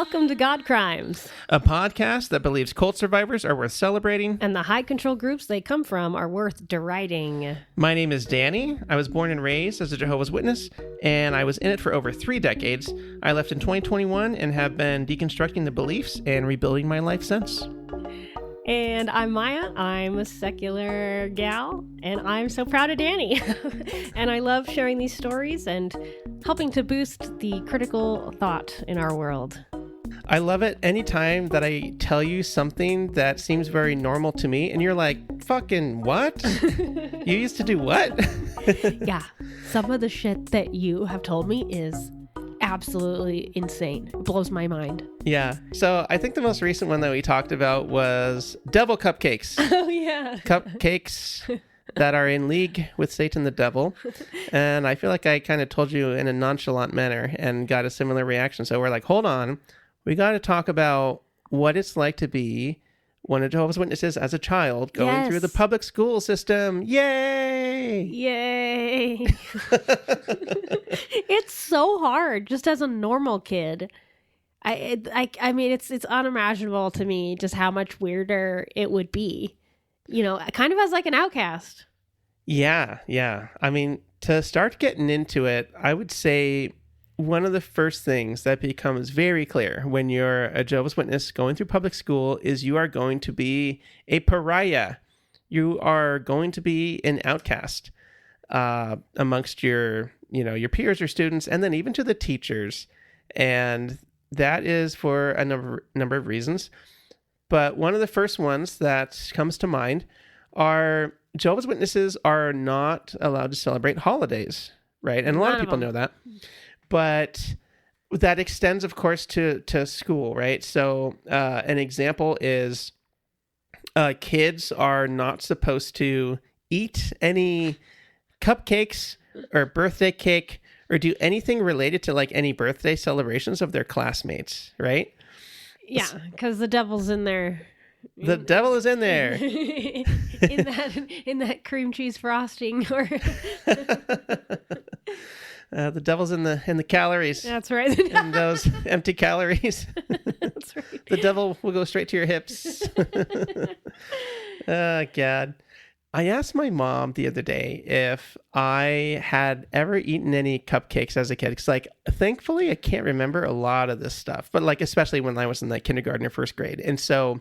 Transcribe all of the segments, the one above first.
Welcome to God Crimes, a podcast that believes cult survivors are worth celebrating, and the high control groups they come from are worth deriding. My name is Danny. I was born and raised as a Jehovah's Witness, and I was in it for over 3 decades. I left in 2021 and have been deconstructing the beliefs and rebuilding my life since. And I'm Maya. I'm a secular gal, and I'm so proud of Danny. And I love sharing these stories and helping to boost the critical thought in our world. I love it anytime that I tell you something that seems very normal to me, and you're like, fucking what? You used to do what? Yeah, some of the shit that you have told me is absolutely insane. It blows my mind. Yeah. So I think the most recent one that we talked about was devil cupcakes. Oh, yeah. Cupcakes that are in league with Satan the devil. And I feel like I kind of told you in a nonchalant manner and got a similar reaction. So we're like, hold on. We got to talk about what it's like to be one of Jehovah's Witnesses as a child going through the public school system. Yay! Yay! It's so hard just as a normal kid. I mean, it's unimaginable to me just how much weirder it would be. You know, kind of as like an outcast. Yeah. I mean, to start getting into it, I would say one of the first things that becomes very clear when you're a Jehovah's Witness going through public school is you are going to be a pariah. You are going to be an outcast amongst your peers or students, and then even to the teachers. And that is for a number of reasons. But one of the first ones that comes to mind are Jehovah's Witnesses are not allowed to celebrate holidays, right? And a lot of people know that. But that extends, of course, to school, right? So an example is kids are not supposed to eat any cupcakes or birthday cake or do anything related to like any birthday celebrations of their classmates, right? Yeah, because the devil's in there. The devil is in there. in that cream cheese frosting or the devil's in the calories. That's right. And those empty calories. That's right. The devil will go straight to your hips. Oh, God. I asked my mom the other day if I had ever eaten any cupcakes as a kid. Because, like, thankfully, I can't remember a lot of this stuff. But, like, especially when I was in, like, kindergarten or first grade. And so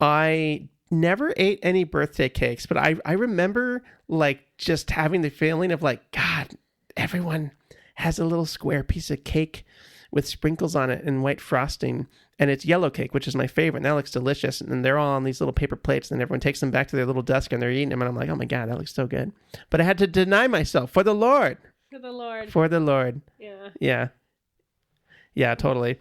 I never ate any birthday cakes. But I remember, like, just having the feeling of, like, God, everyone has a little square piece of cake with sprinkles on it and white frosting. And it's yellow cake, which is my favorite. And that looks delicious. And they're all on these little paper plates. And everyone takes them back to their little desk and they're eating them. And I'm like, oh my God, that looks so good. But I had to deny myself for the Lord. For the Lord. For the Lord. Yeah. Yeah, totally.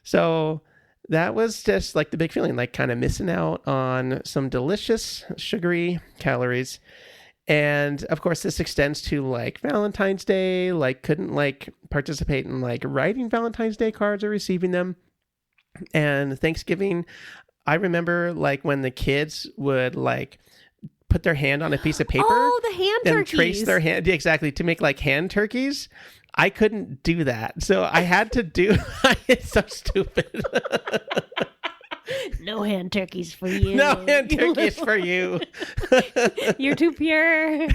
So that was just like the big feeling, like kind of missing out on some delicious sugary calories. And of course, this extends to like Valentine's Day, like couldn't like participate in like writing Valentine's Day cards or receiving them. And Thanksgiving, I remember like when the kids would like put their hand on a piece of paper. Oh, the hand and turkeys. Trace their hand. Exactly. To make like hand turkeys. I couldn't do that. So I had to do, it's so stupid. No hand turkeys for you. No hand turkeys for you. You're too pure.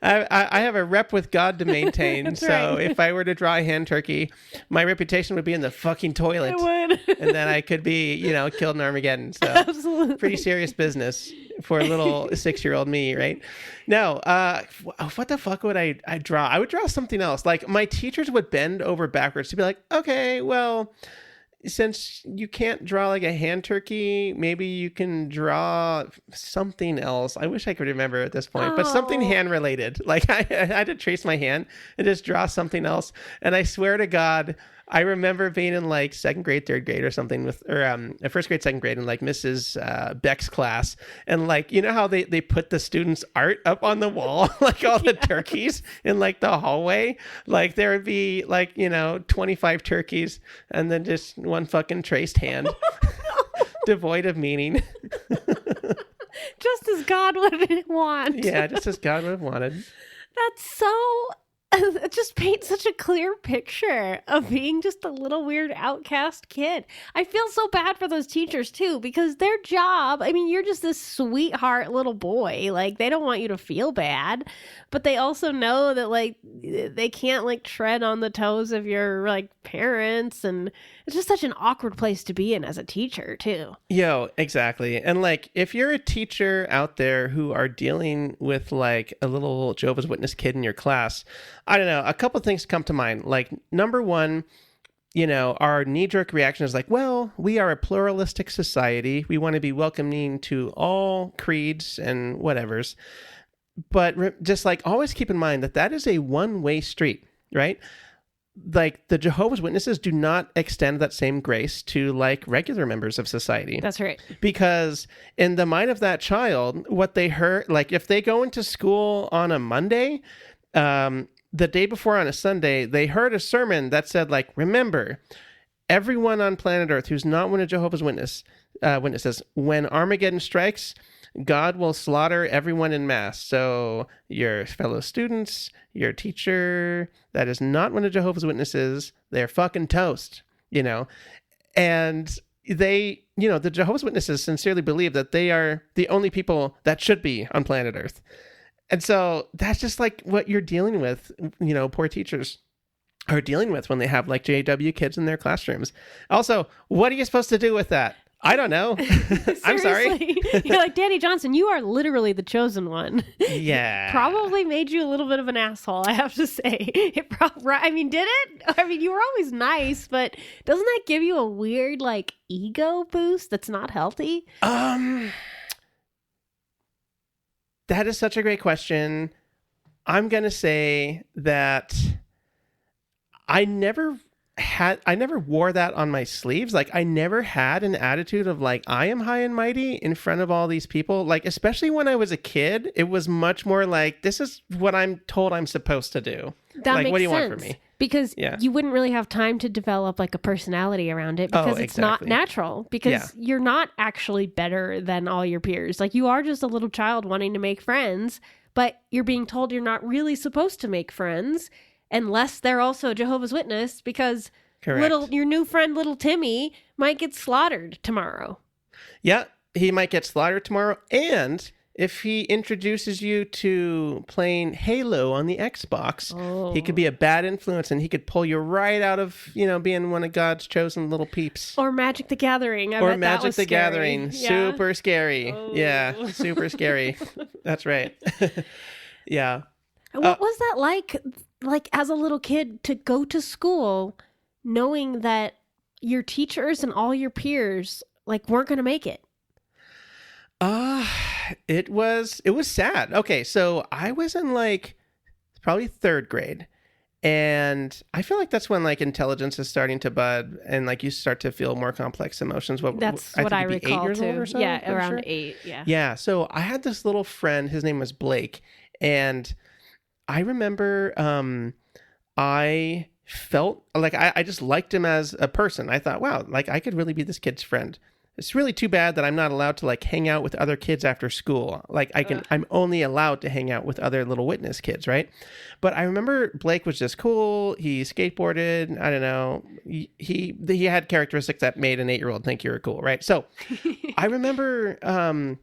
I have a rep with God to maintain. That's so right. if I were to draw a hand turkey, my reputation would be in the fucking toilet. It would. And then I could be, killed in Armageddon. So Absolutely. pretty serious business for a little 6-year-old me, right? No, what the fuck would I draw? I would draw something else. Like my teachers would bend over backwards to be like, okay, well, since you can't draw like a hand turkey, maybe you can draw something else. I wish I could remember at this point, but something hand related. Like I had to trace my hand and just draw something else. And I swear to God, I remember being in like 2nd grade, 3rd grade or something or 1st grade, 2nd grade in like Mrs. Beck's class. And like, you know how they put the students' art up on the wall, like all the turkeys in like the hallway, like there would be like, 25 turkeys and then just one fucking traced hand devoid of meaning. Just as God would want. Yeah, just as God would have wanted. That's so it just paints such a clear picture of being just a little weird outcast kid. I feel so bad for those teachers too, because their job, I mean, you're just this sweetheart little boy. Like, they don't want you to feel bad, but they also know that, like, they can't, like, tread on the toes of your, like, parents. And it's just such an awkward place to be in as a teacher too. Yo, exactly. And like, if you're a teacher out there who are dealing with like a little Jehovah's Witness kid in your class, I don't know, a couple of things come to mind. Like, number one, you know, our knee-jerk reaction is like, well, we are a pluralistic society. We want to be welcoming to all creeds and whatevers. But just like, always keep in mind that that is a one-way street, right? Like, the Jehovah's Witnesses do not extend that same grace to like regular members of society. That's right. Because in the mind of that child, what they heard, like if they go into school on a Monday, the day before on a Sunday, they heard a sermon that said like, remember, everyone on planet Earth who's not one of Jehovah's Witnesses, when Armageddon strikes, God will slaughter everyone en masse. So your fellow students, your teacher that is not one of Jehovah's Witnesses, they're fucking toast, you know? And they, you know, the Jehovah's Witnesses sincerely believe that they are the only people that should be on planet Earth. And so that's just like what you're dealing with, you know, poor teachers are dealing with when they have like JW kids in their classrooms. Also, what are you supposed to do with that? I don't know. I'm sorry. You're like, Danny Johnson, you are literally the chosen one. Yeah. Probably made you a little bit of an asshole, I have to say. I mean, did it? I mean, you were always nice, but doesn't that give you a weird, like, ego boost that's not healthy? That is such a great question. I'm going to say that I never wore that on my sleeves. Like, I never had an attitude of like, I am high and mighty in front of all these people. Like, especially when I was a kid, it was much more like, this is what I'm told I'm supposed to do. That like, makes what do you sense. want from me? Because you wouldn't really have time to develop like a personality around it because it's not natural, because you're not actually better than all your peers. Like, you are just a little child wanting to make friends, but you're being told you're not really supposed to make friends unless they're also a Jehovah's Witness, because your new friend, little Timmy, might get slaughtered tomorrow. Yeah, he might get slaughtered tomorrow. And if he introduces you to playing Halo on the Xbox, he could be a bad influence and he could pull you right out of, you know, being one of God's chosen little peeps. Or Magic the Gathering. Or Magic the Gathering. Yeah. Super scary. Yeah, super scary. That's right. Yeah. What was that like as a little kid, to go to school knowing that your teachers and all your peers like weren't going to make it? It was sad. Okay, so I was in like probably third grade, and I feel like that's when like intelligence is starting to bud and like you start to feel more complex emotions. That's what I recall 8 years too. Old or so, yeah, around 8. Yeah. Yeah. So I had this little friend. His name was Blake, and I remember I felt like I just liked him as a person. I thought, wow, like I could really be this kid's friend. It's really too bad that I'm not allowed to like hang out with other kids after school. Like I'm only allowed to hang out with other little witness kids, right? But I remember Blake was just cool. He skateboarded. I don't know. He had characteristics that made an 8-year-old think you were cool, right? So I remember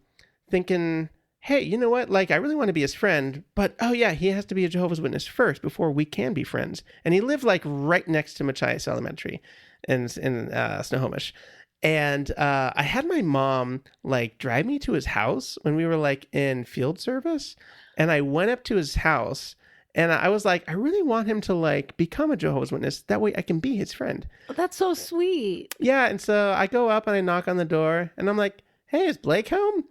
thinking, hey, you know what? Like, I really want to be his friend, but oh yeah, he has to be a Jehovah's Witness first before we can be friends. And he lived like right next to Machias Elementary in Snohomish. And I had my mom like drive me to his house when we were like in field service. And I went up to his house and I was like, I really want him to like become a Jehovah's Witness. That way I can be his friend. Oh, that's so sweet. Yeah. And so I go up and I knock on the door and I'm like, hey, is Blake home?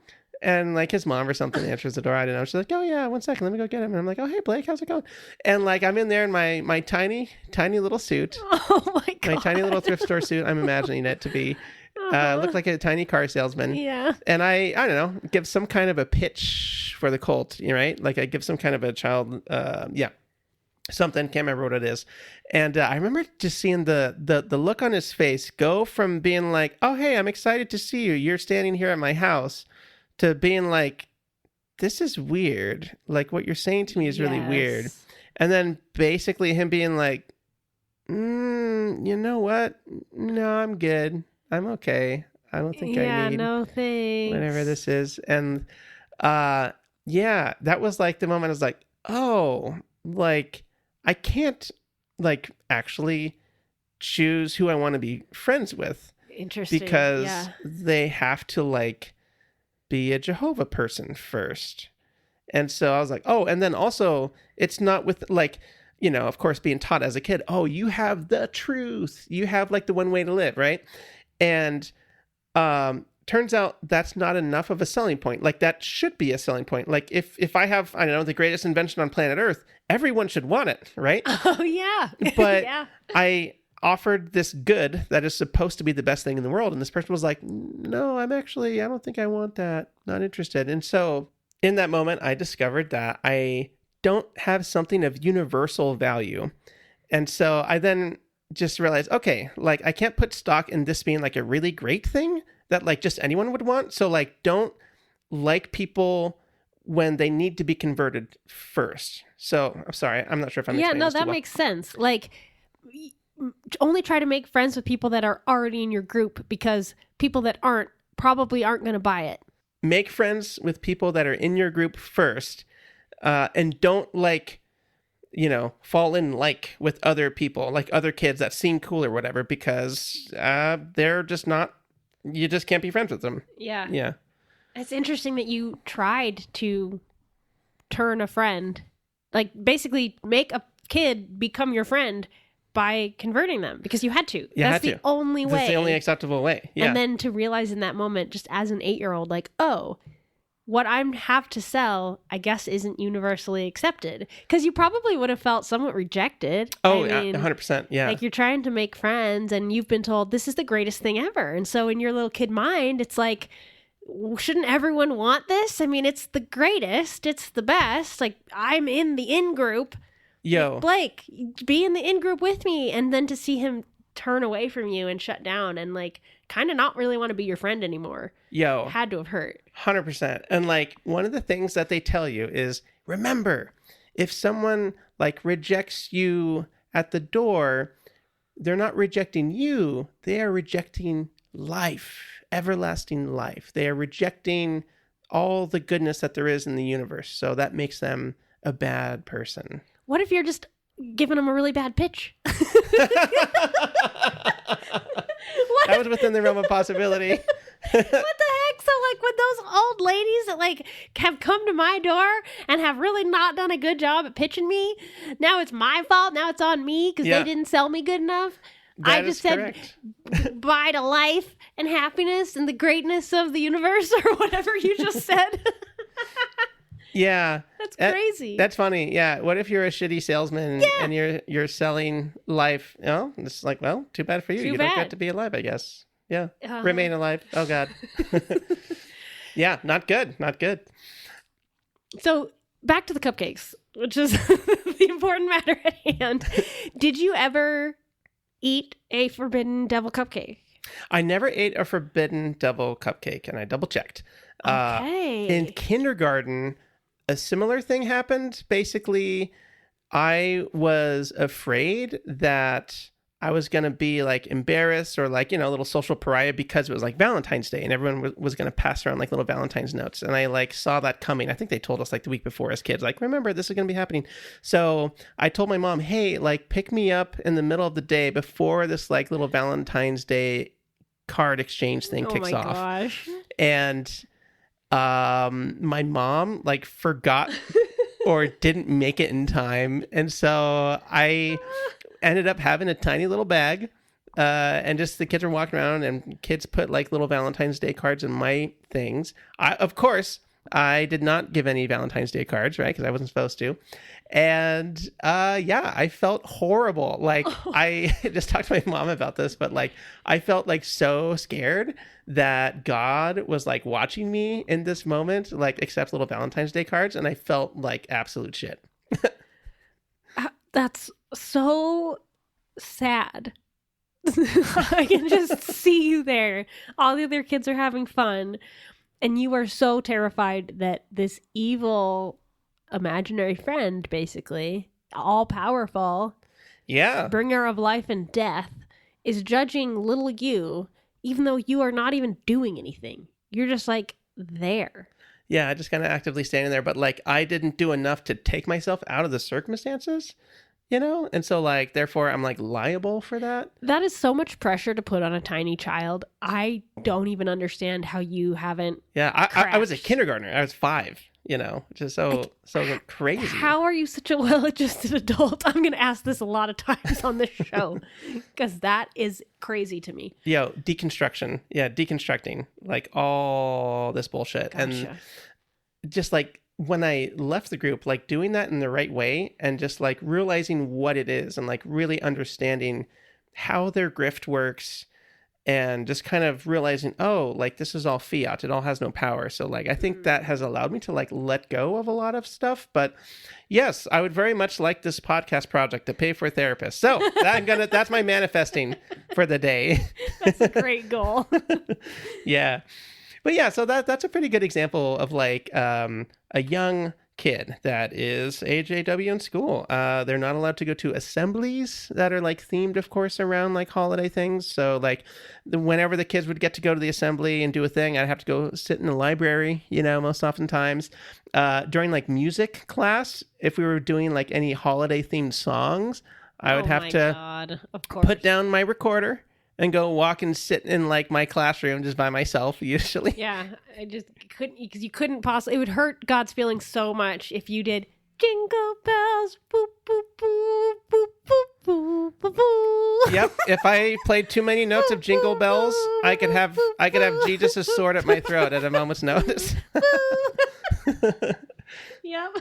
And like his mom or something answers the door. I don't know. She's like, oh yeah, 1 second, let me go get him. And I'm like, oh, hey Blake, how's it going? And like, I'm in there in my tiny little suit. Oh my God. My tiny little thrift store suit. I'm imagining it to be. Look like a tiny car salesman. Yeah. And I don't know, give some kind of a pitch for the Colt, right? Like I give some kind of a child, something, can't remember what it is. And I remember just seeing the look on his face go from being like, oh, hey, I'm excited to see you. You're standing here at my house, to being like, this is weird. Like what you're saying to me is really weird. And then basically him being like, you know what? No, I'm good. I'm okay. I don't think I need no thanks. whatever this is. And yeah, that was like the moment I was like, oh, like I can't like actually choose who I want to be friends with. Interesting. Because they have to like be a Jehovah person first. And so I was like, oh, and then also it's not with like, you know, of course, being taught as a kid, oh, you have the truth. You have like the one way to live, right? And turns out that's not enough of a selling point. Like that should be a selling point. Like if I have, I don't know, the greatest invention on planet Earth, everyone should want it, right? Oh, yeah. But I offered this good that is supposed to be the best thing in the world. And this person was like, no, I don't think I want that. Not interested. And so in that moment, I discovered that I don't have something of universal value. And so I then just realized, okay, like I can't put stock in this being like a really great thing that like just anyone would want. So like, don't like people when they need to be converted first. So I'm sorry, I'm not sure if I'm explaining this too that well. makes sense. Like, only try to make friends with people that are already in your group, because people that aren't probably aren't going to buy it. Make friends with people that are in your group first, and don't like, you know, fall in like with other people, like other kids that seem cool or whatever, because they're just not, you just can't be friends with them. Yeah. Yeah. It's interesting that you tried to turn a friend, like basically make a kid become your friend by converting them, because you had to. That's the only way. That's the only acceptable way. Yeah. And then to realize in that moment, just as an 8-year-old, like, oh, what I have to sell, I guess, isn't universally accepted. Because you probably would have felt somewhat rejected. Oh, I mean, 100%. Yeah. Like you're trying to make friends and you've been told this is the greatest thing ever. And so in your little kid mind, it's like, shouldn't everyone want this? I mean, it's the greatest. It's the best. Like, I'm in the in group. Yo. Like, Blake, be in the in group with me. And then to see him turn away from you and shut down and like kind of not really want to be your friend anymore. Yo. Had to have hurt. 100%. And like one of the things that they tell you is, remember, if someone like rejects you at the door, they're not rejecting you. They are rejecting life, everlasting life. They are rejecting all the goodness that there is in the universe. So that makes them a bad person. What if you're just giving them a really bad pitch? That was within the realm of possibility. What the heck? So like with those old ladies that like have come to my door and have really not done a good job at pitching me, now it's my fault. Now it's on me because they didn't sell me good enough. I just said bye to life and happiness and the greatness of the universe, or whatever you just said. Yeah. That's crazy. That's funny. Yeah. What if you're a shitty salesman and you're selling life? You know, it's like, well, too bad for you. You don't get to be alive, I guess. Yeah. Remain alive. Oh, God. Yeah. Not good. Not good. So back to the cupcakes, which is the important matter at hand. Did you ever eat a forbidden devil cupcake? I never ate a forbidden devil cupcake, and I double checked. Okay. In kindergarten, a similar thing happened. Basically, I was afraid that I was going to be like embarrassed or like, you know, a little social pariah because it was like Valentine's Day and everyone was going to pass around like little Valentine's notes. And I like saw that coming. I think they told us like the week before as kids, like, remember, this is going to be happening. So I told my mom, hey, like pick me up in the middle of the day before this like little Valentine's Day card exchange thing kicks off. Gosh. And my mom like forgot or didn't make it in time. And so I ended up having a tiny little bag, and just the kids were walking around and kids put like little Valentine's Day cards in my things. Of course, I did not give any Valentine's Day cards, right? Because I wasn't supposed to. And yeah, I felt horrible. Like I just talked to my mom about this, but like I felt like so scared that God was like watching me in this moment, like accept little Valentine's Day cards. And I felt like absolute shit. That's so sad. I can just see you there. All the other kids are having fun. And you are so terrified that this evil imaginary friend basically all powerful, bringer of life and death, is judging little you, even though you are not even doing anything. You're just like there. Yeah, just kind of actively standing there. But like, I didn't do enough to take myself out of the circumstances, you know? And so like, therefore I'm like liable for that. That is so much pressure to put on a tiny child. I don't even understand how you haven't. Yeah, I was a kindergartner. I was 5, you know, just so crazy. How are you such a well-adjusted adult? I'm going to ask this a lot of times on this show because that is crazy to me. Yo, deconstruction. Yeah, deconstructing like all this bullshit. Gotcha. And just like when I left the group, like doing that in the right way and just like realizing what it is and like really understanding how their grift works and just kind of realizing, oh, like this is all fiat. It all has no power. So like, I think that has allowed me to like let go of a lot of stuff. But yes, I would very much like this podcast project to pay for a therapist. So that's my manifesting for the day. That's a great goal. Yeah. But yeah, so that's a pretty good example of like a young kid that is AJW in school. They're not allowed to go to assemblies that are like themed, of course, around like holiday things. So like whenever the kids would get to go to the assembly and do a thing, I'd have to go sit in the library, you know, most oftentimes. During like music class, if we were doing like any holiday themed songs, I would have to put down my recorder and go walk and sit in like my classroom just by myself usually. Yeah, I just couldn't, because you couldn't possibly, it would hurt God's feelings so much if you did jingle bells, boop, boop, boop, boop, boop, boop, boop, boop. Yep, if I played too many notes of jingle bells, I could have Jesus' sword at my throat at a moment's notice. Yep.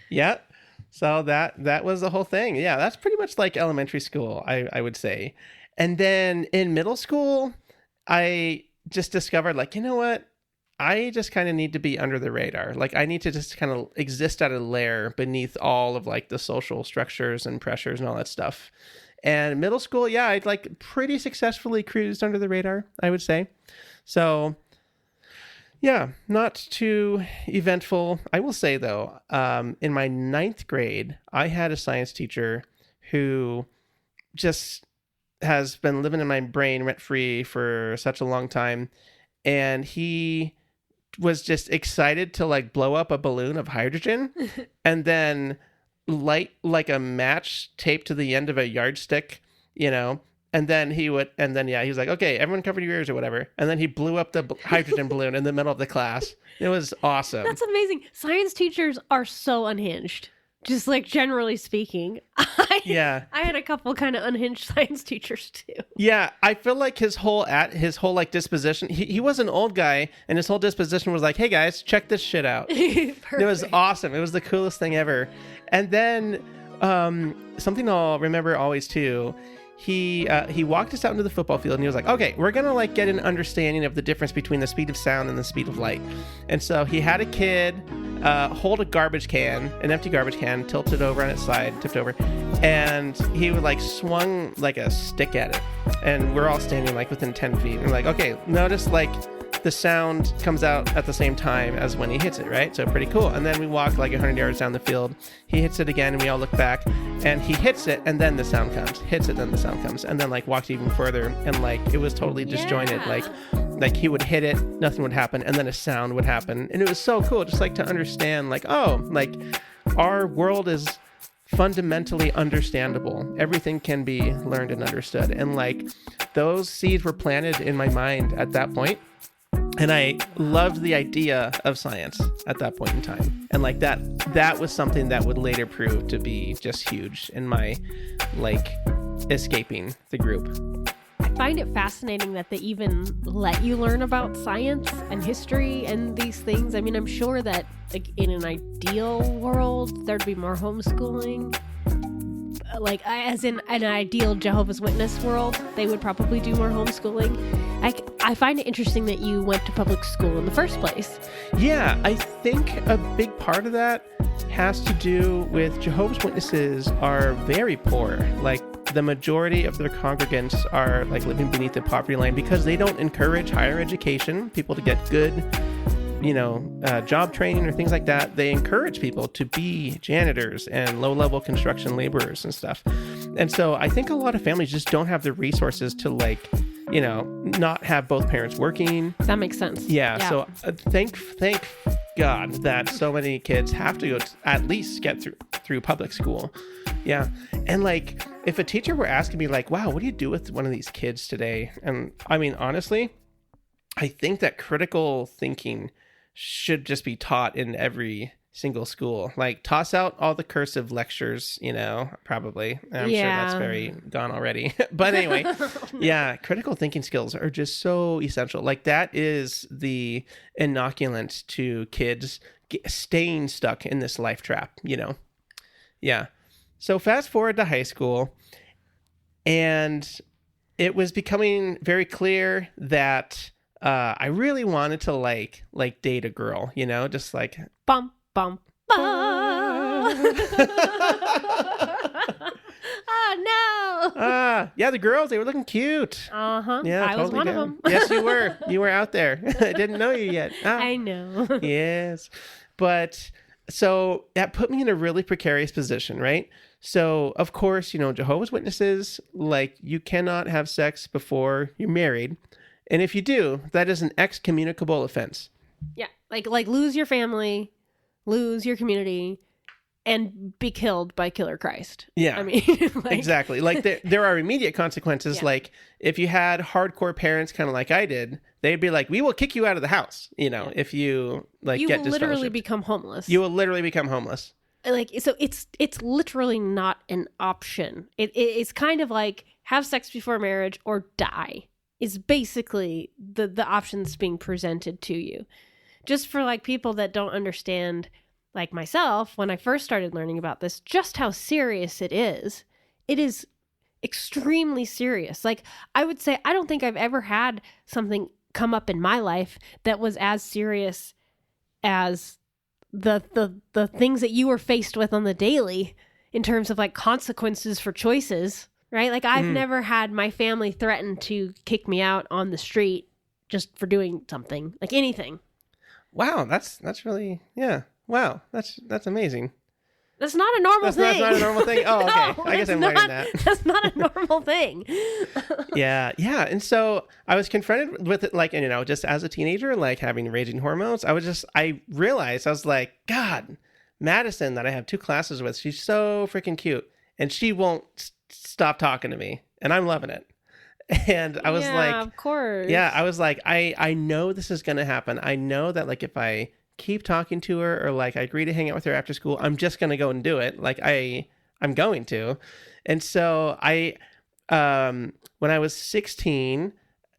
Yep. So that was the whole thing. Yeah, that's pretty much like elementary school, I would say. And then in middle school, I just discovered, like, you know what? I just kind of need to be under the radar. Like, I need to just kind of exist at a layer beneath all of, like, the social structures and pressures and all that stuff. And middle school, yeah, I'd, like, pretty successfully cruised under the radar, I would say. So, yeah, not too eventful. I will say, though, in my 9th grade, I had a science teacher who just has been living in my brain rent-free for such a long time, and he was just excited to like blow up a balloon of hydrogen and then light like a match taped to the end of a yardstick, you know, and then he was like, okay, everyone cover your ears or whatever, and then he blew up the hydrogen balloon in the middle of the class. It was awesome. That's amazing. Science teachers are so unhinged. Just like generally speaking. I had a couple kind of unhinged science teachers too. Yeah, I feel like his whole like disposition, he was an old guy, and his whole disposition was like, hey guys, check this shit out. It was awesome. It was the coolest thing ever. And then something I'll remember always too, he walked us out into the football field and he was like, okay, we're gonna like get an understanding of the difference between the speed of sound and the speed of light. And so he had a kid hold a garbage can, an empty garbage can, tilted over on its side, tipped over, and he would like swung like a stick at it, and we're all standing like within 10 feet, and we're like, okay, notice like the sound comes out at the same time as when he hits it, right? So pretty cool. And then we walk like 100 yards down the field, he hits it again, and we all look back, and he hits it, and then the sound comes, hits it, then the sound comes, and then like walks even further, and like it was totally disjointed. Like he would hit it, nothing would happen, and then a sound would happen. And it was so cool just like to understand like, oh, like our world is fundamentally understandable. Everything can be learned and understood. And like those seeds were planted in my mind at that point. And I loved the idea of science at that point in time. And like that was something that would later prove to be just huge in my like escaping the group. I find it fascinating that they even let you learn about science and history and these things. I mean, I'm sure that like in an ideal world, there'd be more homeschooling. Like as in an ideal Jehovah's Witness world, they would probably do more homeschooling. I find it interesting that you went to public school in the first place. Yeah, I think a big part of that has to do with Jehovah's Witnesses are very poor. Like the majority of their congregants are like living beneath the poverty line because they don't encourage higher education, people to get good job training or things like that, they encourage people to be janitors and low-level construction laborers and stuff. And so I think a lot of families just don't have the resources to not have both parents working. That makes sense. Yeah. So thank God that so many kids have to go at least get through public school. Yeah. And like, if a teacher were asking me like, wow, what do you do with one of these kids today? And I mean, honestly, I think that critical thinking should just be taught in every single school. Like, toss out all the cursive lectures, probably. I'm sure that's very gone already. But anyway, yeah, critical thinking skills are just so essential. Like, that is the inoculant to kids staying stuck in this life trap, Yeah. So fast forward to high school, and it was becoming very clear that I really wanted to like date a girl, just like bum bum bum. Oh no! Yeah, the girls, they were looking cute. Yeah, I was one of them. Yes, you were. You were out there. I didn't know you yet. I know. Yes, but so that put me in a really precarious position, right? So, of course, Jehovah's Witnesses, like, you cannot have sex before you're married. And if you do, that is an excommunicable offense. Yeah. Like lose your family, lose your community, and be killed by Killer Christ. Yeah. I mean, exactly. Like, there are immediate consequences. Yeah. Like, if you had hardcore parents, kind of like I did, they'd be like, we will kick you out of the house, if you, like, get disfellowshipped. You will literally become homeless. You will literally become homeless. Like, so it's literally not an option. It's kind of like have sex before marriage or die is basically the options being presented to you. Just for like people that don't understand, like myself, when I first started learning about this, just how serious it is extremely serious. Like, I would say, I don't think I've ever had something come up in my life that was as serious as the things that you were faced with on the daily in terms of like consequences for choices, right? Like, I've never had my family threaten to kick me out on the street just for doing something, like anything. Wow, that's really, yeah. Wow, that's amazing. That's not a normal thing. That's not a normal thing? Oh, okay. No, I guess I'm learning that. That's not a normal thing. Yeah. And so I was confronted with it, like, just as a teenager, like having raging hormones. I realized, I was like, God, Madison, that I have 2 classes with, she's so freaking cute. And she won't stop talking to me. And I'm loving it. And I was like, of course. Yeah, I was like, I know this is going to happen. I know that, like, if I keep talking to her or like I agree to hang out with her after school, I'm just going to go and do it. Like, I'm going to. And so when I was 16,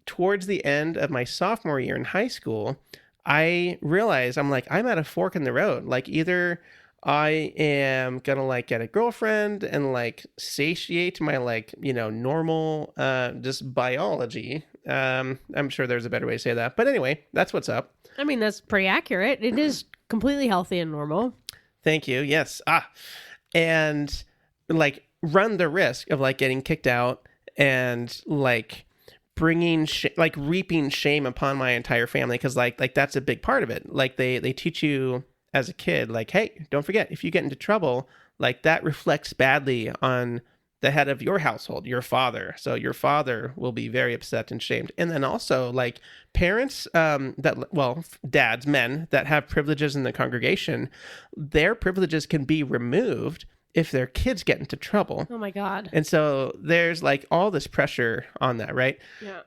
towards the end of my sophomore year in high school, I realized, I'm like, I'm at a fork in the road. Like, either I am going to like get a girlfriend and like satiate my like, normal, just biology. I'm sure there's a better way to say that. But anyway, that's what's up. I mean, that's pretty accurate. It is completely healthy and normal. Thank you. Yes. And like run the risk of like getting kicked out and like bringing like reaping shame upon my entire family. Cause like that's a big part of it. Like they teach you as a kid, like, hey, don't forget, if you get into trouble, like that reflects badly on the head of your household, your father. So your father will be very upset and shamed. And then also like parents dads, men that have privileges in the congregation, their privileges can be removed if their kids get into trouble. Oh my God. And so there's like all this pressure on that, right? Yeah.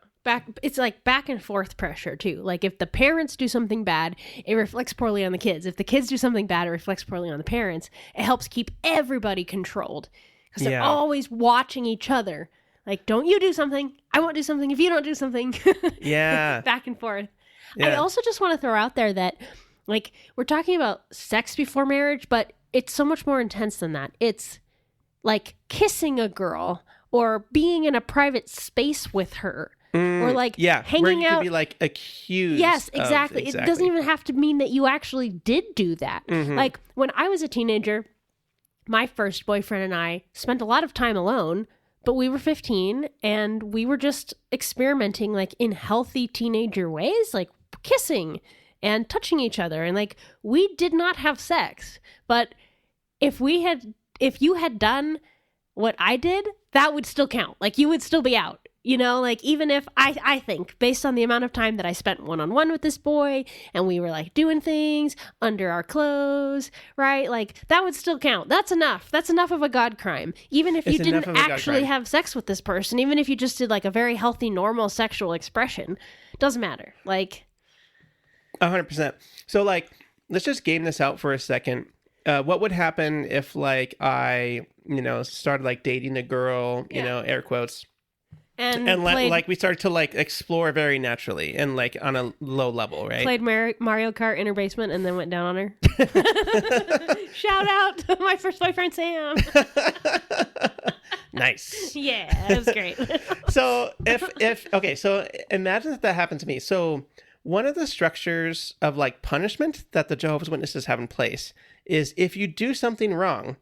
It's like back and forth pressure too. Like if the parents do something bad, it reflects poorly on the kids. If the kids do something bad, it reflects poorly on the parents. It helps keep everybody controlled. Because they're always watching each other. Like, don't you do something? I won't do something if you don't do something. Yeah. Back and forth. Yeah. I also just want to throw out there that, like, we're talking about sex before marriage, but it's so much more intense than that. It's like kissing a girl or being in a private space with her. Or like hanging where you out. Could be like accused. Yes, exactly. It doesn't even have to mean that you actually did do that. Mm-hmm. Like when I was a teenager, my first boyfriend and I spent a lot of time alone, but we were 15 and we were just experimenting like in healthy teenager ways, like kissing and touching each other. And like, we did not have sex, but if you had done what I did, that would still count. Like, you would still be out. You know, like, even if I think based on the amount of time that I spent one-on-one with this boy and we were like doing things under our clothes, right? Like, that would still count. That's enough. That's enough of a God crime. Even if you didn't actually have sex with this person, even if you just did like a very healthy, normal sexual expression, doesn't matter. Like, 100%. So like, let's just game this out for a second. What would happen if like I, started like dating a girl, air quotes, and like we started to like explore very naturally and like on a low level, right? Played Mario Kart in her basement and then went down on her. Shout out to my first boyfriend, Sam. Nice. Yeah, it was great. So so imagine if that happened to me. So one of the structures of like punishment that the Jehovah's Witnesses have in place is if you do something wrong,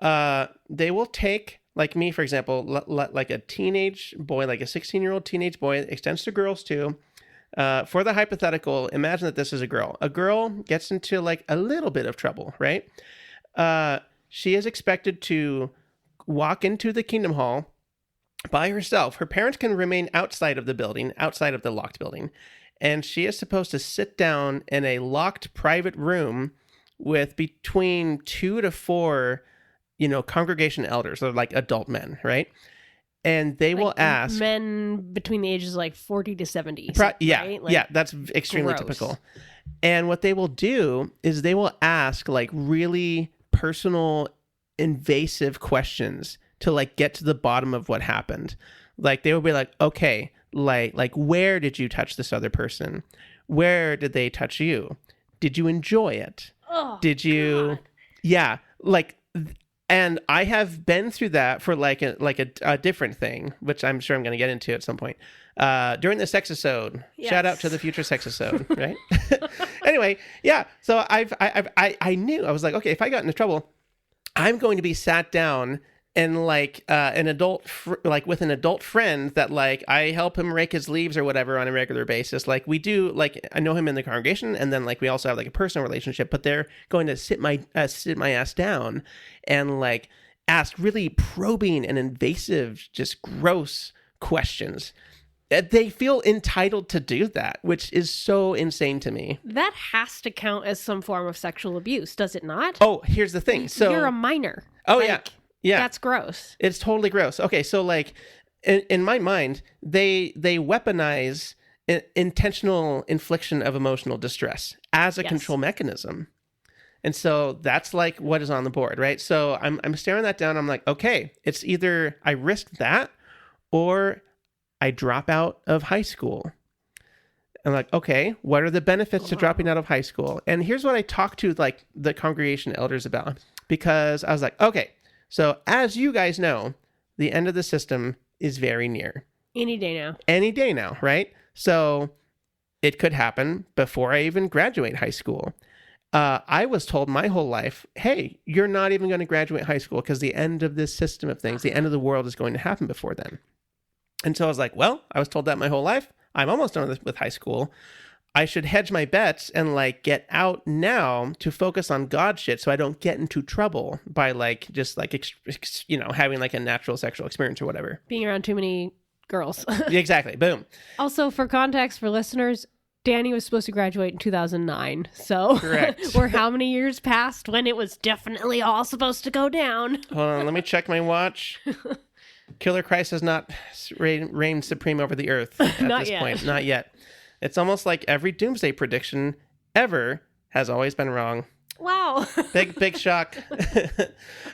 they will take, like me, for example, like a teenage boy, like a 16-year-old teenage boy, extends to girls too. For the hypothetical, imagine that this is a girl. A girl gets into like a little bit of trouble, right? She is expected to walk into the Kingdom Hall by herself. Her parents can remain outside of the building, outside of the locked building. And she is supposed to sit down in a locked private room with between 2 to 4 congregation elders, or like adult men, right? And they will ask men between the ages of like 40 to 70. Yeah. Right? Like, yeah. That's extremely typical. And what they will do is they will ask like really personal, invasive questions to like get to the bottom of what happened. Like they will be like, okay, like where did you touch this other person? Where did they touch you? Did you enjoy it? Oh, did you? God. Yeah. Like, and I have been through that for like a different thing, which I'm sure I'm going to get into at some point. During the sexisode, yes. Shout out to the future sexisode, right? Anyway, yeah. So I knew, I was like, okay, if I got into trouble, I'm going to be sat down and like an adult, with an adult friend that like I help him rake his leaves or whatever on a regular basis. Like we do, like I know him in the congregation, and then like we also have like a personal relationship. But they're going to sit my ass down and like ask really probing and invasive, just gross questions. They feel entitled to do that, which is so insane to me. That has to count as some form of sexual abuse, does it not? Oh, here's the thing. So you're a minor. Oh, like, yeah. Yeah. That's gross. It's totally gross. Okay, so like in my mind, they weaponize intentional infliction of emotional distress as a control mechanism. And so that's like what is on the board, right? So I'm staring that down. I'm like, okay, it's either I risk that or I drop out of high school. I'm like, okay, what are the benefits to dropping out of high school? And here's what I talked to like the congregation elders about, because I was like, okay, so as you guys know, the end of the system is very near. Any day now. Any day now, right? So it could happen before I even graduate high school. I was told my whole life, hey, you're not even going to graduate high school because the end of this system of things, the end of the world is going to happen before then. And so I was like, well, I was told that my whole life. I'm almost done with high school. I should hedge my bets and like get out now to focus on God shit so I don't get into trouble by like just like, having like a natural sexual experience or whatever. Being around too many girls. Exactly. Boom. Also, for context for listeners, Danny was supposed to graduate in 2009. So correct. We're how many years past when it was definitely all supposed to go down? Hold on. Let me check my watch. Killer Christ has not reigned supreme over the earth at this point. Not yet. It's almost like every doomsday prediction ever has always been wrong. Wow. Big shock.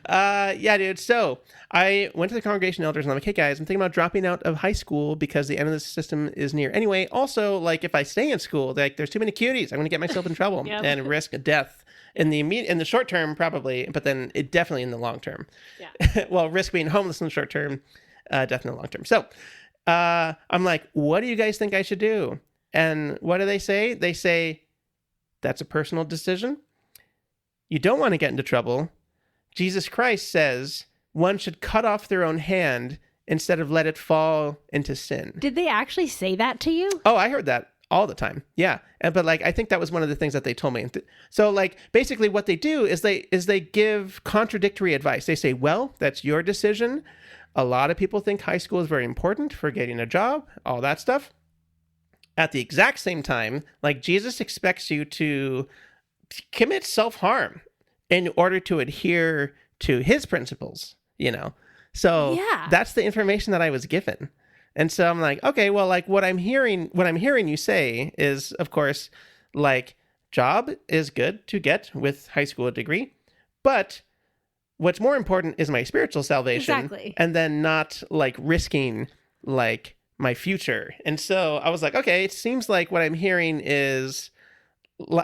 Yeah, dude. So I went to the congregation elders and I'm like, hey guys, I'm thinking about dropping out of high school because the end of the system is near. Anyway, also like if I stay in school, like there's too many cuties. I'm going to get myself in trouble and risk death in the short term, probably, but then it definitely in the long term. Yeah. Well, risk being homeless in the short term, death in the long term. So I'm like, what do you guys think I should do? And what do they say? They say, that's a personal decision. You don't want to get into trouble. Jesus Christ says one should cut off their own hand instead of let it fall into sin. Did they actually say that to you? Oh, I heard that. All the time. Yeah. But like, I think that was one of the things that they told me. So like, basically what they do is they give contradictory advice. They say, well, that's your decision. A lot of people think high school is very important for getting a job, all that stuff. At the exact same time, like Jesus expects you to commit self-harm in order to adhere to his principles, So that's the information that I was given. And so I'm like, okay, well, like what I'm hearing you say is, of course, like job is good to get with high school degree, but what's more important is my spiritual salvation. Exactly. And then not like risking like my future. And so I was like, okay, it seems like what I'm hearing is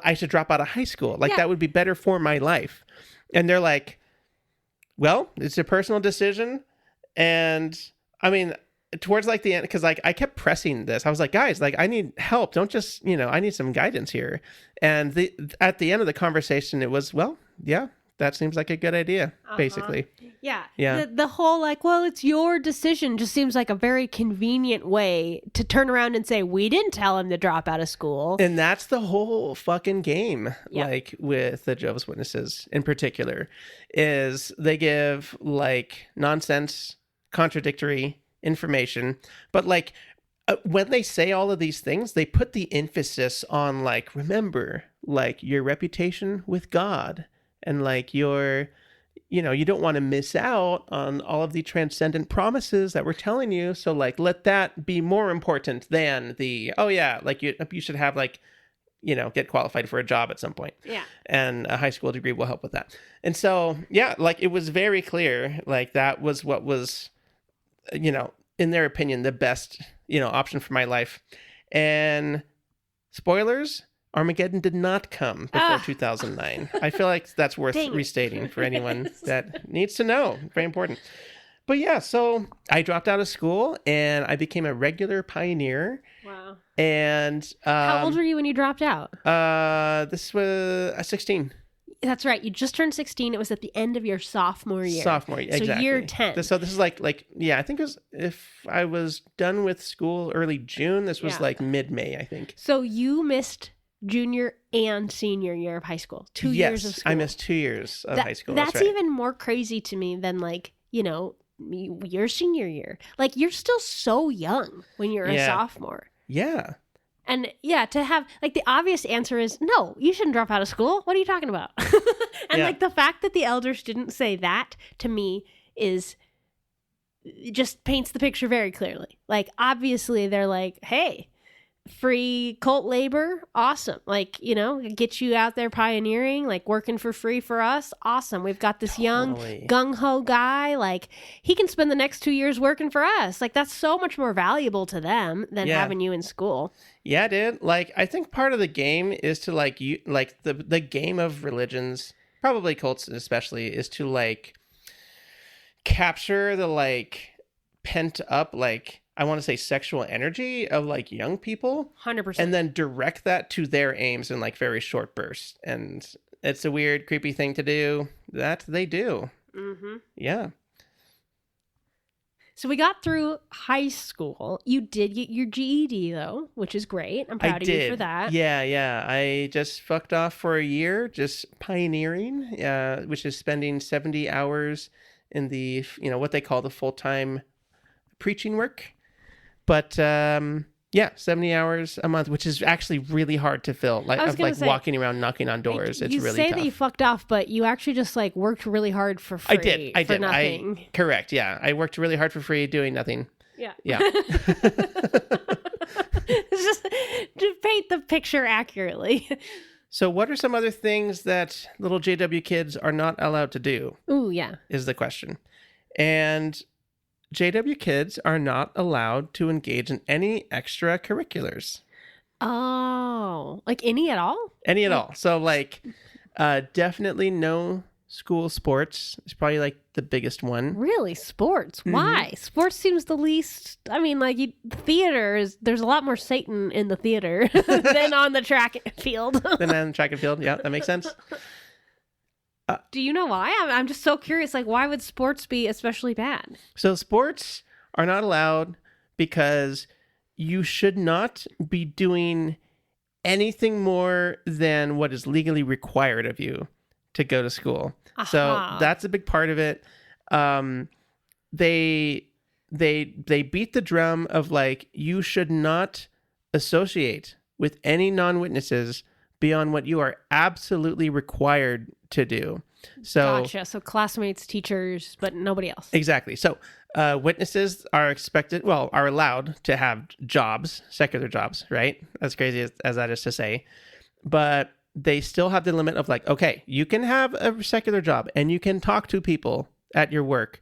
I should drop out of high school. Like that would be better for my life. And they're like, well, it's a personal decision. And I mean, towards like the end, because like I kept pressing this. I was like, guys, like I need help. Don't just, I need some guidance here. And at the end of the conversation, it was, well, yeah, that seems like a good idea, basically. Yeah. Yeah. The whole like, well, it's your decision just seems like a very convenient way to turn around and say, we didn't tell him to drop out of school. And that's the whole fucking game, Yeah. like with the Jehovah's Witnesses in particular, is they give like nonsense, contradictory information, but like when they say all of these things, they put the emphasis on like, remember, like your reputation with God, and like your, you don't want to miss out on all of the transcendent promises that we're telling you. So like, let that be more important than the, oh yeah, like you should have like, get qualified for a job at some point. Yeah. And a high school degree will help with that. And so, yeah, like it was very clear, like that was what was, in their opinion, the best, option for my life. And spoilers, Armageddon did not come before 2009. I feel like that's worth restating for anyone that needs to know. Very important. But yeah, so I dropped out of school and I became a regular pioneer. Wow. And how old were you when you dropped out? This was 16. That's right. You just turned 16. It was at the end of your sophomore year. Exactly. So year 10. So this is like, yeah, I think it was, if I was done with school early June, this was like mid-May, I think. So you missed junior and senior year of high school. 2 years of school. I missed 2 years of high school. That's right. even more crazy to me than like, your senior year. Like you're still so young when you're a sophomore. Yeah. And yeah, to have like the obvious answer is no, you shouldn't drop out of school. What are you talking about? And like the fact that the elders didn't say that to me is just paints the picture very clearly. Like obviously they're like, hey, free cult labor, awesome. Like, get you out there pioneering, like working for free for us, awesome. We've got this young gung-ho guy, like he can spend the next 2 years working for us. Like that's so much more valuable to them than having you in school. Yeah, dude. Like I think part of the game is to like the game of religions, probably cults especially, is to like capture the like pent up like I want to say sexual energy of like young people 100%, and then direct that to their aims in like very short bursts. And it's a weird, creepy thing to do that they do. Mm-hmm. Yeah. So we got through high school. You did get your GED though, which is great. I'm proud of you for that. Yeah. I just fucked off for a year, just pioneering, which is spending 70 hours in the, what they call the full-time preaching work. But 70 hours a month, which is actually really hard to fill. Like walking around knocking on doors, it's really tough. You say that you fucked off, but you actually just like worked really hard for free. I did. Nothing. Correct. Yeah, I worked really hard for free doing nothing. Yeah. It's just to paint the picture accurately. So, what are some other things that little JW kids are not allowed to do? Ooh, yeah. Is the question. And JW kids are not allowed to engage in any extracurriculars. Oh, like any at all? Any at all. So like definitely no school sports. It's probably like the biggest one. Really? Sports? Why? Sports seems the least, theater is, there's a lot more Satan in the theater than on the track field. Than on the track and field. Yeah, that makes sense. Do you know why? I'm just so curious. Like, why would sports be especially bad? So sports are not allowed because you should not be doing anything more than what is legally required of you to go to school. So that's a big part of it. They beat the drum of like, you should not associate with any non-witnesses beyond what you are absolutely required to do. So gotcha. So classmates, teachers, but nobody else. Exactly. So witnesses are allowed to have jobs, secular jobs, right? As crazy as that is to say. But they still have the limit of like, okay, you can have a secular job and you can talk to people at your work,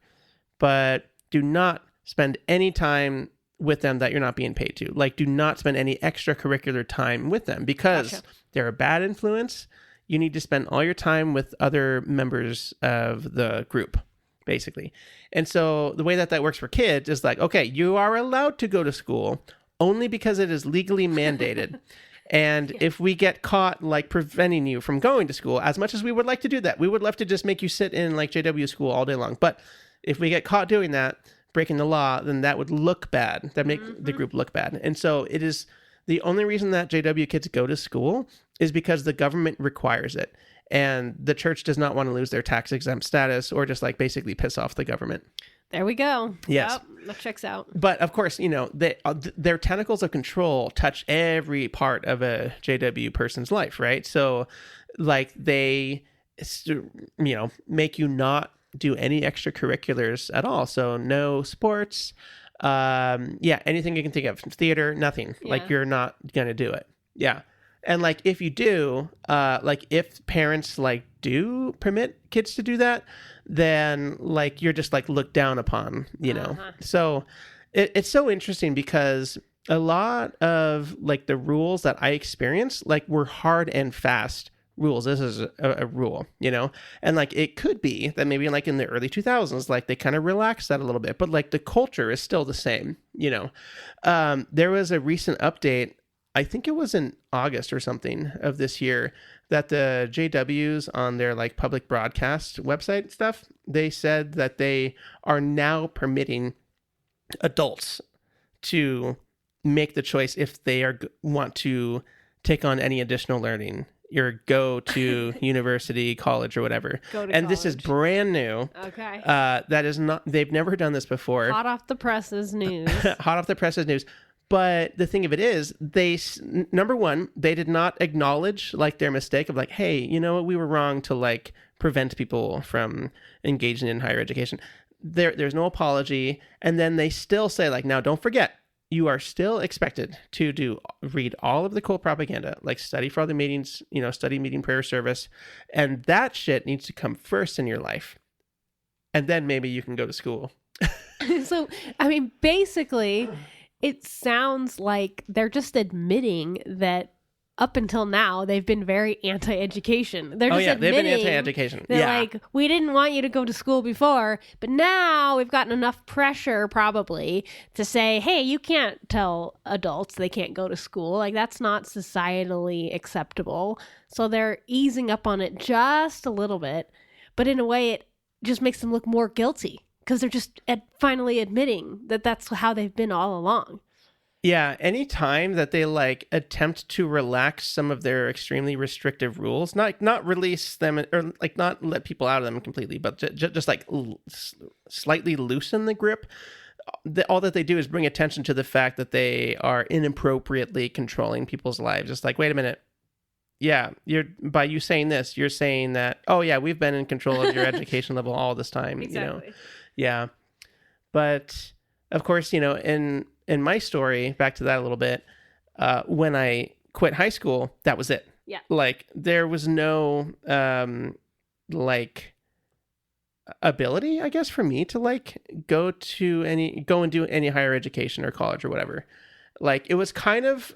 but do not spend any time with them that you're not being paid to. Like, do not spend any extracurricular time with them because they're a bad influence. You need to spend all your time with other members of the group, basically. And so the way that works for kids is like, okay, you are allowed to go to school only because it is legally mandated. And if we get caught like preventing you from going to school, as much as we would like to do that, we would love to just make you sit in like JW school all day long. But if we get caught doing that, breaking the law, then that would look bad. That make the group look bad. And so it is the only reason that JW kids go to school is because the government requires it. And the church does not want to lose their tax exempt status or just like basically piss off the government. There we go. Yes. Yep, that checks out. But of course, their tentacles of control touch every part of a JW person's life, right? So like they, make you not do any extracurriculars at all. So no sports, anything you can think of, theater, nothing. Like you're not going to do it. Yeah. And like, if you do, like if parents like do permit kids to do that, then like, you're just like looked down upon, So it's so interesting because a lot of like the rules that I experienced, like were hard and fast rules. This is a rule, and like, it could be that maybe like in the early 2000s, like they kind of relaxed that a little bit, but like the culture is still the same, there was a recent update. I think it was in August or something of this year that the JWs on their like public broadcast website stuff, they said that they are now permitting adults to make the choice if they want to take on any additional learning or go to university, college, or whatever. This is brand new. Okay. That is not, they've never done this before. Hot off the presses news. Hot off the presses news. But the thing of it is, number one, they did not acknowledge like their mistake of like, hey, you know what, we were wrong to like prevent people from engaging in higher education. There's no apology. And then they still say like, now don't forget, you are still expected to read all of the cool propaganda, like study for all the meetings, study meeting prayer service. And that shit needs to come first in your life. And then maybe you can go to school. So, I mean, basically, it sounds like they're just admitting that up until now, they've been very anti-education. They're just admitting they've been anti-education. They're like, we didn't want you to go to school before, but now we've gotten enough pressure probably to say, hey, you can't tell adults they can't go to school. Like, that's not societally acceptable. So they're easing up on it just a little bit, but in a way it just makes them look more guilty because they're just finally admitting that that's how they've been all along. Yeah, any time that they like attempt to relax some of their extremely restrictive rules, not release them or like not let people out of them completely, but just like slightly loosen the grip, all that they do is bring attention to the fact that they are inappropriately controlling people's lives. Just like, wait a minute. Yeah, by you saying this, you're saying that, oh yeah, we've been in control of your education level all this time. Exactly. Yeah. But of course, in my story, back to that a little bit, when I quit high school, that was it. Yeah. Like there was no like ability, I guess, for me to like go and do any higher education or college or whatever. Like it was kind of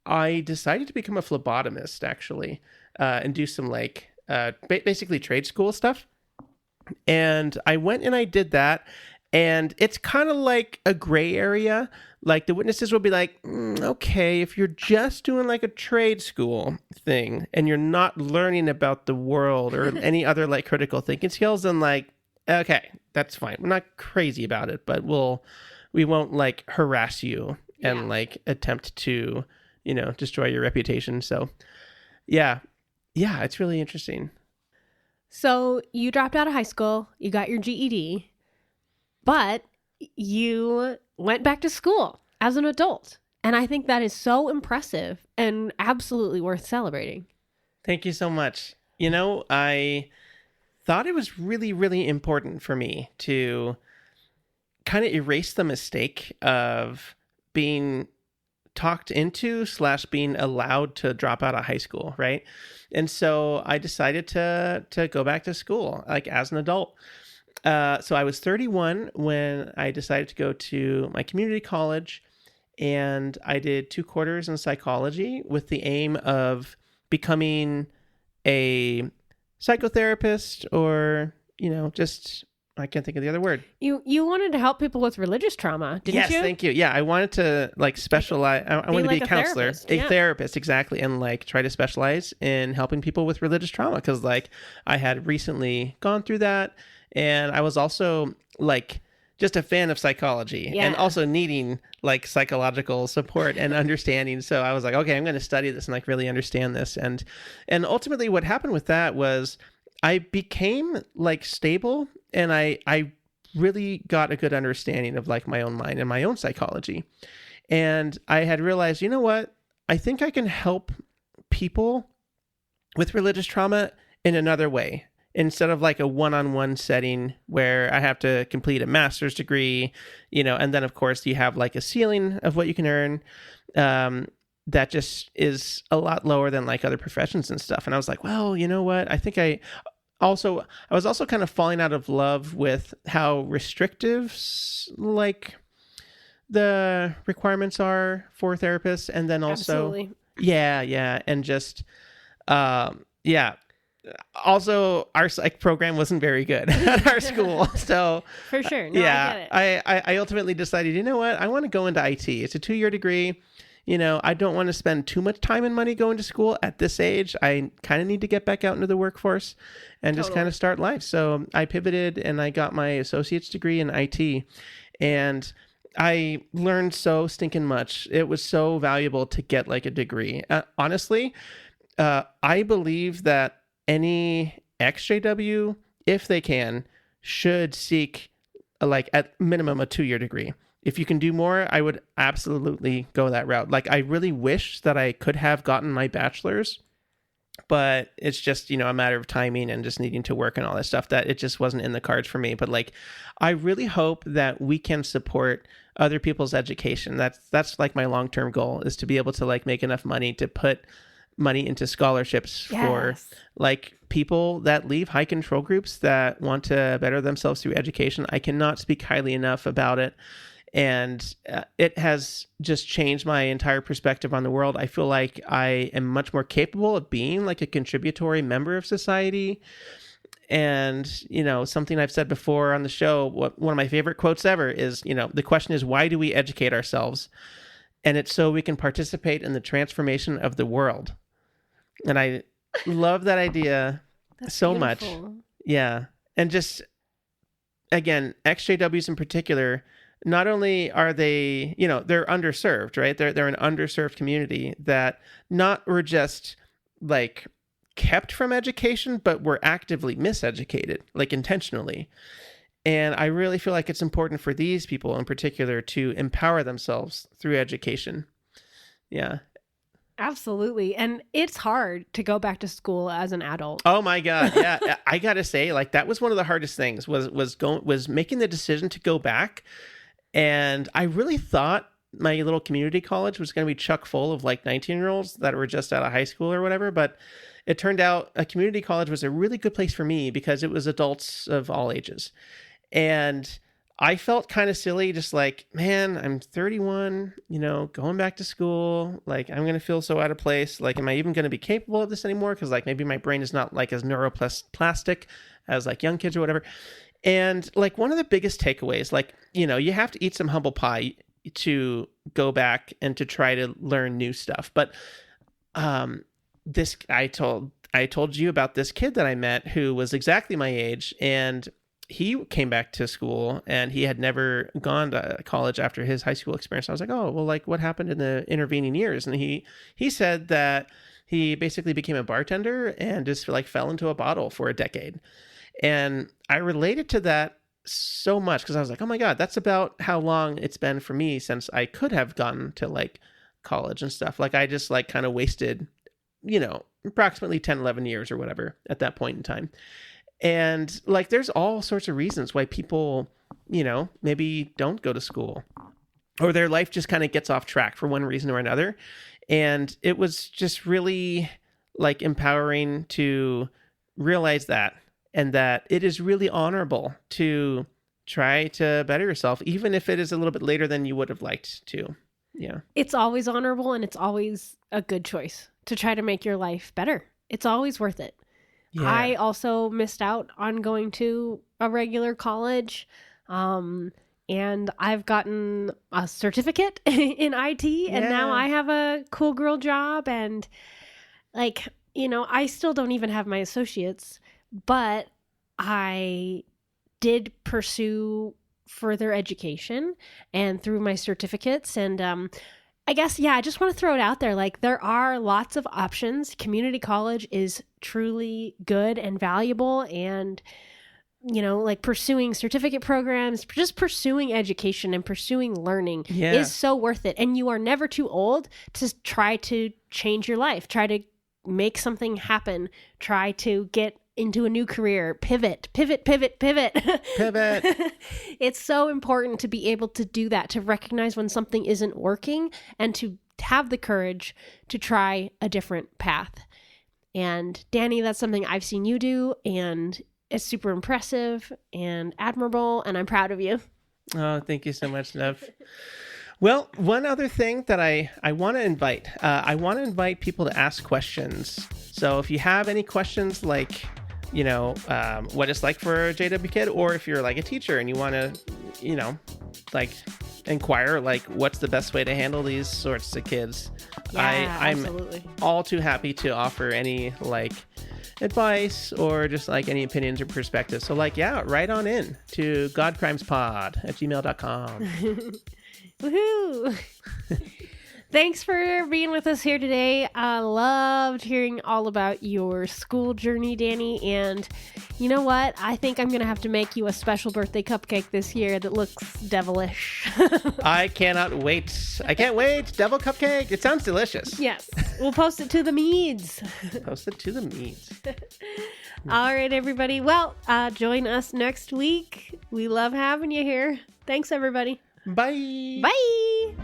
I decided to become a phlebotomist actually, and do some like basically trade school stuff. And I went and I did that. And it's kind of like a gray area. Like the witnesses will be like, okay, if you're just doing like a trade school thing and you're not learning about the world or any other like critical thinking skills, then like, okay, that's fine. We're not crazy about it, but we won't like harass you and like attempt to, destroy your reputation. So yeah, it's really interesting. So you dropped out of high school, you got your GED, but you went back to school as an adult. And I think that is so impressive and absolutely worth celebrating. Thank you so much. I thought it was really, really important for me to kind of erase the mistake of being talked into / being allowed to drop out of high school, right? And so I decided to go back to school, like as an adult. So I was 31 when I decided to go to my community college, and I did 2 quarters in psychology with the aim of becoming a psychotherapist, or, just, I can't think of the other word. You wanted to help people with religious trauma, didn't you? Yes, thank you. Yeah, I wanted to like specialize. I wanted to be a counselor, therapist, exactly, and like try to specialize in helping people with religious trauma, because like I had recently gone through that, and I was also like just a fan of psychology and also needing like psychological support and understanding. So I was like, okay, I'm going to study this and like really understand this. And ultimately what happened with that was I became like stable, and I really got a good understanding of like my own mind and my own psychology. And I had realized, you know what? I think I can help people with religious trauma in another way, instead of like a one-on-one setting where I have to complete a master's degree, and then of course you have like a ceiling of what you can earn. That just is a lot lower than like other professions and stuff. And I was like, well, you know what? I think I was also kind of falling out of love with how restrictive like the requirements are for therapists. And then also, Absolutely. yeah. And just, also our psych program wasn't very good at our school. So for sure. No, I get it. I ultimately decided, you know what? I want to go into IT. It's a 2-year degree. I don't want to spend too much time and money going to school at this age. I kind of need to get back out into the workforce and just kind of start life. So I pivoted and I got my associate's degree in IT, and I learned so stinking much. It was so valuable to get like a degree. Honestly, I believe that any XJW, if they can, should seek like at minimum a 2-year degree. If you can do more, I would absolutely go that route. Like, I really wish that I could have gotten my bachelor's, but it's just, a matter of timing and just needing to work and all that stuff, that it just wasn't in the cards for me. But like, I really hope that we can support other people's education. That's like my long-term goal, is to be able to like make enough money to put money into scholarships for like people that leave high control groups that want to better themselves through education. I cannot speak highly enough about it. And it has just changed my entire perspective on the world. I feel like I am much more capable of being like a contributory member of society. And, something I've said before on the show, one of my favorite quotes ever is, the question is, why do we educate ourselves? And it's so we can participate in the transformation of the world. And I love that idea so beautiful. Much. Yeah. And just, again, XJWs in particular, not only are they, they're underserved, right? They're an underserved community that were just like kept from education, but were actively miseducated, like intentionally. And I really feel like it's important for these people in particular to empower themselves through education. Yeah. Absolutely. And it's hard to go back to school as an adult. Oh my God. Yeah. I got to say, like, that was one of the hardest things was making the decision to go back. And I really thought my little community college was going to be chock full of like 19-year-olds that were just out of high school or whatever. But it turned out a community college was a really good place for me because it was adults of all ages. And I felt kind of silly, just like, man, I'm 31, going back to school. Like, I'm going to feel so out of place. Like, am I even going to be capable of this anymore? Because like maybe my brain is not like as neuroplastic as like young kids or whatever. And like one of the biggest takeaways, like, you have to eat some humble pie to go back and to try to learn new stuff. But I told you about this kid that I met who was exactly my age, and he came back to school and he had never gone to college after his high school experience. I was like, oh, well, like what happened in the intervening years? And he said that he basically became a bartender and just like fell into a bottle for a decade. And I related to that so much because I was like, oh my God, that's about how long it's been for me since I could have gone to like college and stuff. Like I just like kind of wasted, approximately 10, 11 years or whatever at that point in time. And like, there's all sorts of reasons why people, maybe don't go to school or their life just kind of gets off track for one reason or another. And it was just really like empowering to realize that, and that it is really honorable to try to better yourself, even if it is a little bit later than you would have liked to. Yeah. It's always honorable, and it's always a good choice to try to make your life better. It's always worth it. Yeah. I also missed out on going to a regular college. And I've gotten a certificate in IT, and now I have a cool girl job. And like, I still don't even have my associates, but I did pursue further education and through my certificates. And I guess, I just want to throw it out there. Like, there are lots of options. Community college is truly good and valuable, and like pursuing certificate programs, just pursuing education and pursuing learning is so worth it. And you are never too old to try to change your life, try to make something happen, try to get into a new career, pivot. It's so important to be able to do that, to recognize when something isn't working and to have the courage to try a different path. And Danny, that's something I've seen you do, and it's super impressive and admirable, and I'm proud of you. Oh, thank you so much, Nev. Well, one other thing that I want to invite, people to ask questions. So if you have any questions like, what it's like for a JW kid, or if you're like a teacher and you want to, like inquire, like what's the best way to handle these sorts of kids, I'm absolutely all too happy to offer any like advice or just like any opinions or perspectives. So like, write on in to godcrimespod@gmail.com. Woohoo! Thanks for being with us here today. I loved hearing all about your school journey, Danny. And you know what? I think I'm going to have to make you a special birthday cupcake this year that looks devilish. I cannot wait. I can't wait. Devil cupcake. It sounds delicious. Yes. We'll post it to the meads. Post it to the meads. All right, everybody. Well, join us next week. We love having you here. Thanks, everybody. Bye. Bye.